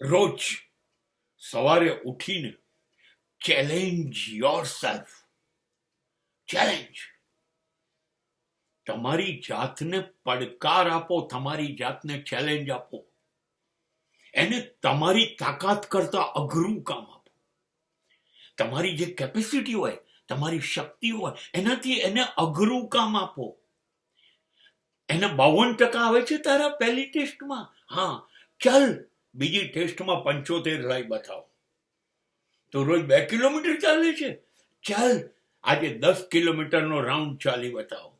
રોજ સવારે ઉઠીને ચેલેન્જ યોરસેલ્ફ. ચેલેન્જ. તમારી જાતને પડકાર આપો, તમારી જાતને ચેલેન્જ આપો. એને તમારી તાકાત કરતા અઘરું કામ આપો. તમારી જે કેપેસિટી હોય, તમારી શક્તિ હોય, એનાથી એને અઘરું કામ આપો. એને 52% આવે છે તારા પહેલી ટેસ્ટમાં, હા ચાલ બીજી ટેસ્ટમાં 75 લાઈ બતાવો. તો રોજ 2 કિલોમીટર ચાલે છે, ચાલ આજે 10 કિલોમીટરનો રાઉન્ડ ચાલી બતાવો.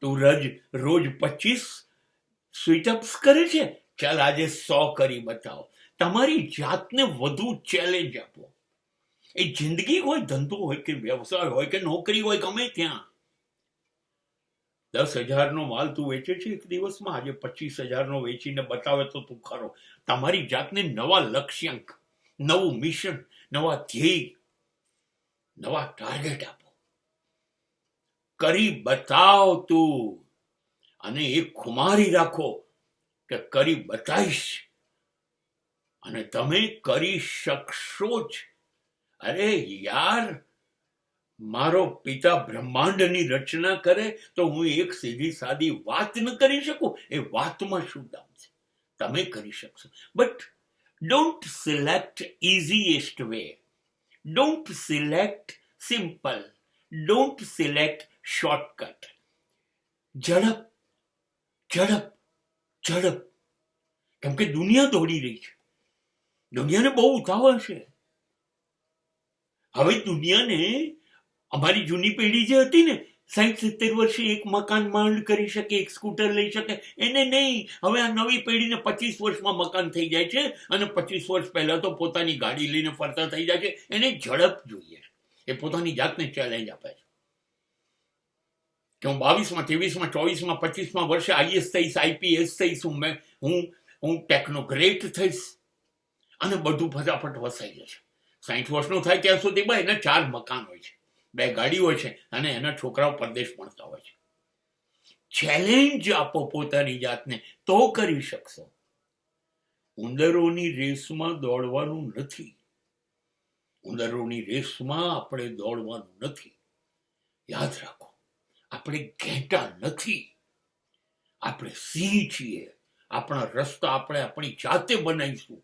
તું રોજ 25 સ્વીટઅપ્સ કરે છે, ચાલ આજે 100 કરી બતાવો. તમારી જાતને વધુ ચેલેન્જ આપો. એ જિંદગી હોય, ધંધો હોય કે વ્યવસાય હોય કે નોકરી હોય, ગમે ત્યાં. 10,000 માલ તું વેચે છે એક દિવસમાં, આજે 25,000 વેચીને બતાવે તો તું ખરો. તમારી જાતને નવા લક્ષ્યાંક, નવું મિશન, નવા ધ્યેય, નવા ટાર્ગેટ આપો. કરી બતાવ તું. અને એ ખુમારી રાખો કે કરી બતાવીશ, અને તમે કરી શકશો જ. અરે યાર, મારો પિતા બ્રહ્માંડની રચના કરે તો હું એક સીધી સાદી વાત ન કરી શકું? એ વાતમાં શું દામ છે? તમે કરી શકશો. But don't select easiest way. Don't select simple. Don't select shortcut. ઝડપ ઝડપ ઝડપ. કેમ કે દુનિયા દોડી રહી છે. દુનિયાને બહુ ઉતાવળ છે. હવે દુનિયાને, અમારી જૂની પેઢી જે હતી ને, 60-70 વર્ષે એક મકાન માંડ કરી શકે, એક સ્કૂટર લઈ શકે, એને નહીં. હવે આ નવી પેઢીને 25 વર્ષમાં મકાન થઈ જાય છે, અને 25 વર્ષ પહેલા તો પોતાની ગાડી લઈને ફરતા થઈ જાય છે. એને ઝડપ જોઈએ. એ પોતાની જાતને ચેલેન્જ આપે છે કે હું 22માં, 23માં, 24માં, 25માં વર્ષે આઈએસ થઈશ, આઈપીએસ થઈશ, હું ટેકનોગ્રેટ થઈશ, અને બધું ફટાફટ વસાઈ જશે. 60 વર્ષનો થાય ત્યાં સુધી ભાઈ એના 4 મકાન હોય છે, 2 ગાડી હોય છે, અને એના છોકરાઓ પરદેશ ભણતા હોય છે. ચેલેન્જ આપો પોતાની જાતને, તો કરી શકશો. ઉંદરોની રેસમાં દોડવાનું નથી. ઉંદરોની રેસમાં આપણે દોડવાનું નથી. યાદ રાખો, આપણે ઘેટા નથી. આપણે સિંહ છીએ. આપણા રસ્તા આપણે આપણી જાતે બનાવીશું.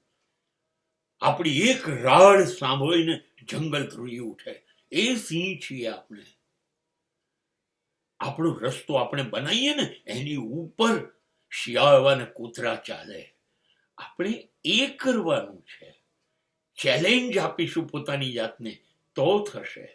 આપણી એક રાડ સાંભળીને જંગલ ધ્રુજી ઉઠે, એ સિંહ છીએ આપણે. આપણો રસ્તો આપણે બનાવીએ ને, એની ઉપર શિયાળ અને કૂતરા ચાલે. આપણે એ કરવાનું છે. ચેલેન્જ આપીશું પોતાની જાતને, તો થશે.